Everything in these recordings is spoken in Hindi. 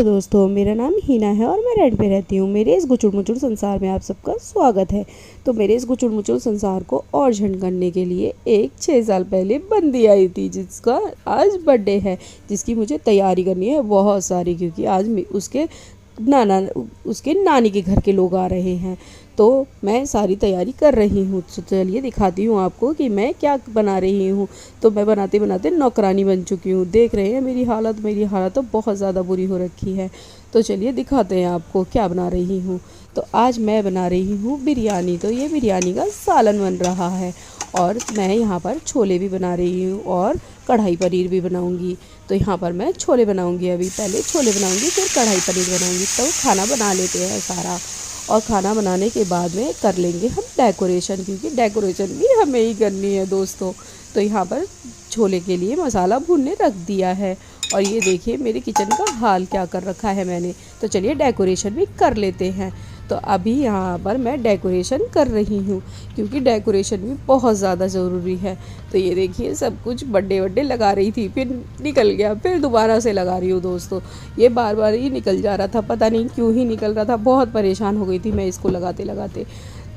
दोस्तों, मेरा नाम हीना है और मैं रेंट पे रहती हूँ। मेरे इस गुचुड़ मुचुड़ संसार में आप सबका स्वागत है। तो मेरे इस गुचुड़ मुचुड़ संसार को और झंड करने के लिए एक 6 साल पहले बंदी आई थी, जिसका आज बर्थडे है, जिसकी मुझे तैयारी करनी है बहुत सारी, क्योंकि आज उसके नानी के घर के लोग आ रहे हैं। तो मैं सारी तैयारी कर रही हूँ। तो चलिए दिखाती हूँ आपको कि मैं क्या बना रही हूँ। तो मैं बनाते बनाते नौकरानी बन चुकी हूँ। देख रहे हैं मेरी हालत तो बहुत ज़्यादा बुरी हो रखी है। तो चलिए दिखाते हैं आपको क्या बना रही हूँ। तो आज मैं बना रही हूँ बिरयानी। तो ये बिरयानी का सालन बन रहा है और मैं यहाँ पर छोले भी बना रही हूँ और कढ़ाई पनीर भी बनाऊँगी। तो यहाँ पर मैं छोले बनाऊँगी, अभी पहले छोले बनाऊँगी फिर कढ़ाई पनीर बनाऊँगी। तो खाना बना लेते हैं सारा, और खाना बनाने के बाद में कर लेंगे हम डेकोरेशन, क्योंकि डेकोरेशन भी हमें ही करनी है दोस्तों। तो यहाँ पर छोले के लिए मसाला भूनने रख दिया है और ये देखिए मेरे किचन का हाल क्या कर रखा है मैंने। तो चलिए डेकोरेशन भी कर लेते हैं। तो अभी यहाँ पर मैं डेकोरेशन कर रही हूँ, क्योंकि डेकोरेशन भी बहुत ज़्यादा ज़रूरी है। तो ये देखिए सब कुछ बर्थडे लगा रही थी, फिर निकल गया, फिर दोबारा से लगा रही हूँ दोस्तों। ये बार बार ही निकल जा रहा था, पता नहीं क्यों ही निकल रहा था। बहुत परेशान हो गई थी मैं इसको लगाते लगाते।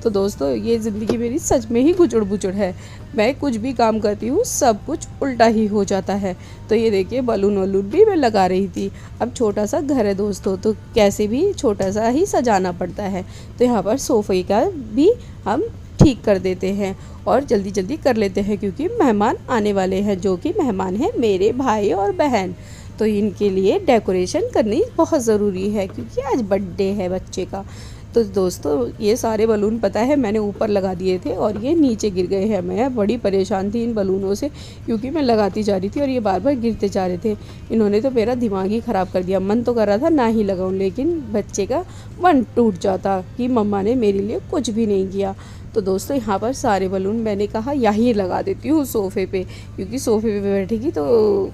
तो दोस्तों ये ज़िंदगी मेरी सच में ही गुचुड़ बुचुड़ है। मैं कुछ भी काम करती हूँ सब कुछ उल्टा ही हो जाता है। तो ये देखिए बलून वलून भी मैं लगा रही थी। अब छोटा सा घर है दोस्तों, तो कैसे भी छोटा सा ही सजाना पड़ता है। तो यहाँ पर सोफ़े का भी हम ठीक कर देते हैं और जल्दी जल्दी कर लेते हैं, क्योंकि मेहमान आने वाले हैं, जो कि मेहमान हैं मेरे भाई और बहन। तो इनके लिए डेकोरेशन करनी बहुत ज़रूरी है, क्योंकि आज बर्थडे है बच्चे का। तो दोस्तों ये सारे बलून पता है मैंने ऊपर लगा दिए थे और ये नीचे गिर गए हैं। मैं बड़ी परेशान थी इन बलूनों से, क्योंकि मैं लगाती जा रही थी और ये बार बार गिरते जा रहे थे। इन्होंने तो मेरा दिमाग ही ख़राब कर दिया। मन तो कर रहा था ना ही लगाऊं, लेकिन बच्चे का मन टूट जाता कि मम्मा ने मेरे लिए कुछ भी नहीं किया। तो दोस्तों यहाँ पर सारे बलून मैंने कहा यहीं लगा देती हूँ सोफ़े पे, क्योंकि सोफ़े पे बैठेगी तो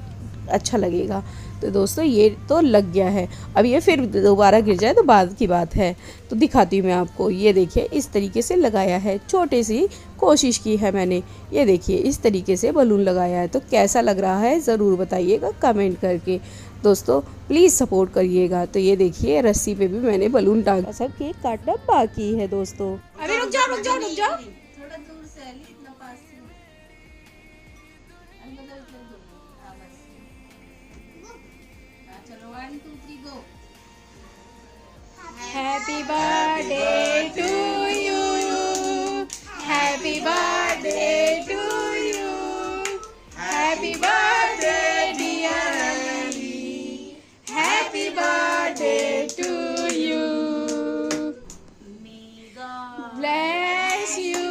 अच्छा लगेगा। तो दोस्तों ये तो लग गया है। अब ये फिर दोबारा गिर जाए तो बाद की बात है। तो दिखाती हूँ मैं आपको। ये देखिए इस तरीके से लगाया है, छोटी सी कोशिश की है मैंने। ये देखिए इस तरीके से बलून लगाया है। तो कैसा लग रहा है ज़रूर बताइएगा कमेंट करके। दोस्तों प्लीज़ सपोर्ट करिएगा। तो ये देखिए रस्सी पे भी मैंने बलून टांगा। सब केक काटना बाकी है दोस्तों। अभी रुक जाओ थोड़ा दूर से इतना पास से चलो 1 2 3 go. Happy birthday to you, happy birthday to you, happy birthday dear Ali, happy birthday to you, bless you.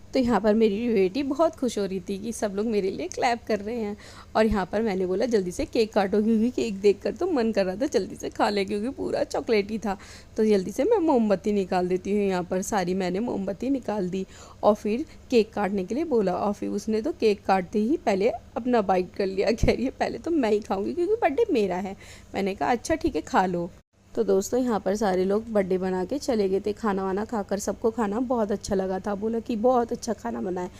तो यहाँ पर मेरी बेटी बहुत खुश हो रही थी कि सब लोग मेरे लिए क्लैप कर रहे हैं। और यहाँ पर मैंने बोला जल्दी से केक काटो, क्योंकि केक देखकर तो मन कर रहा था जल्दी से खा ले, क्योंकि पूरा चॉकलेटी था। तो जल्दी से मैं मोमबत्ती निकाल देती हूँ। यहाँ पर सारी मैंने मोमबत्ती निकाल दी और फिर केक काटने के लिए बोला। और फिर उसने तो केक काटते ही पहले अपना बाइट कर लिया। कह रही है पहले तो मैं ही खाऊँगी, क्योंकि बर्थडे मेरा है। मैंने कहा अच्छा ठीक है खा लो। तो दोस्तों यहाँ पर सारे लोग बर्थडे बना के चले गए थे। खाना वाना खाकर सबको खाना बहुत अच्छा लगा था। बोला कि बहुत अच्छा खाना बना है।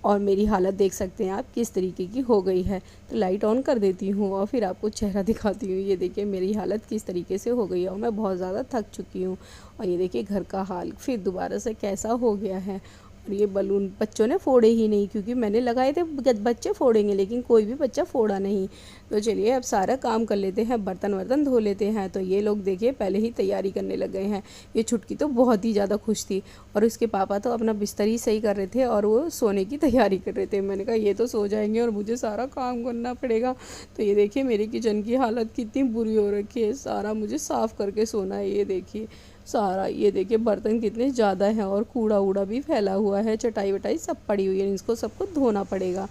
और मेरी हालत देख सकते हैं आप किस तरीके की हो गई है। तो लाइट ऑन कर देती हूँ और फिर आपको चेहरा दिखाती हूँ। ये देखिए मेरी हालत किस तरीके से हो गई है और मैं बहुत ज़्यादा थक चुकी हूँ। और ये देखिए घर का हाल फिर दोबारा से कैसा हो गया है। और ये बलून बच्चों ने फोड़े ही नहीं, क्योंकि मैंने लगाए थे बच्चे फोड़ेंगे, लेकिन कोई भी बच्चा फोड़ा नहीं। तो चलिए अब सारा काम कर लेते हैं, बर्तन वर्तन धो लेते हैं। तो ये लोग देखिए पहले ही तैयारी करने लग गए हैं। ये छुटकी तो बहुत ही ज़्यादा खुश थी और उसके पापा तो अपना बिस्तर ही सही कर रहे थे और वो सोने की तैयारी कर रहे थे। मैंने कहा ये तो सो जाएंगे और मुझे सारा काम करना पड़ेगा। तो ये देखिए मेरी किचन की हालत कितनी बुरी हो रखी है। सारा मुझे साफ़ करके सोना है। ये देखिए सारा, ये देखिए बर्तन कितने ज़्यादा हैं और कूड़ा वूड़ा भी फैला हुआ है, चटाई वटाई सब पड़ी हुई है, इसको सबको धोना पड़ेगा।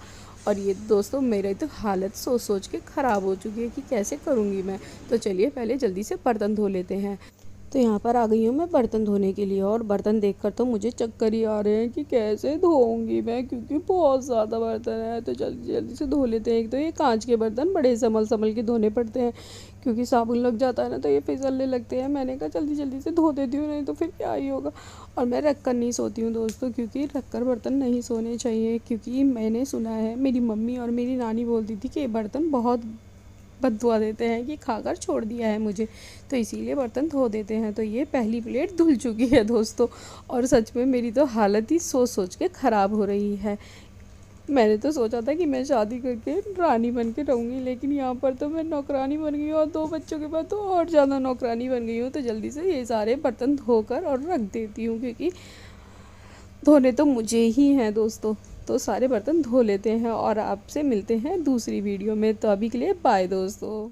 और ये दोस्तों मेरी तो हालत सोच सोच के ख़राब हो चुकी है कि कैसे करूँगी मैं। तो चलिए पहले जल्दी से बर्तन धो लेते हैं। तो यहाँ पर आ गई हूँ मैं बर्तन धोने के लिए, और बर्तन देखकर तो मुझे चक्कर ही आ रहे हैं कि कैसे धोऊंगी मैं, क्योंकि बहुत ज़्यादा बर्तन है। तो जल्दी जल्दी से धो लेते हैं। एक तो ये कांच के बर्तन बड़े संभल संभल के धोने पड़ते हैं, क्योंकि साबुन लग जाता है ना तो ये फिसलने लगते हैं। मैंने कहा जल्दी जल्दी से धो देती हूँ, नहीं तो फिर क्या ही होगा। और मैं रख कर नहीं सोती हूँ दोस्तों, क्योंकि रख कर बर्तन नहीं सोने चाहिए, क्योंकि मैंने सुना है, मेरी मम्मी और मेरी नानी बोलती थी कि ये बर्तन बहुत बददुआ देते हैं, कि खाकर छोड़ दिया है मुझे, तो इसीलिए बर्तन धो देते हैं। तो ये पहली प्लेट धुल चुकी है दोस्तों, और सच में मेरी तो हालत ही सोच सोच के ख़राब हो रही है। मैंने तो सोचा था कि मैं शादी करके रानी बन के रहूँगी, लेकिन यहाँ पर तो मैं नौकरानी बन गई हूँ, और 2 बच्चों के बाद तो और ज़्यादा नौकरानी बन गई हूँ। तो जल्दी से ये सारे बर्तन धोकर और रख देती हूँ, क्योंकि धोने तो मुझे ही हैं दोस्तों। तो सारे बर्तन धो लेते हैं, और आपसे मिलते हैं दूसरी वीडियो में। तो अभी के लिए बाय दोस्तों।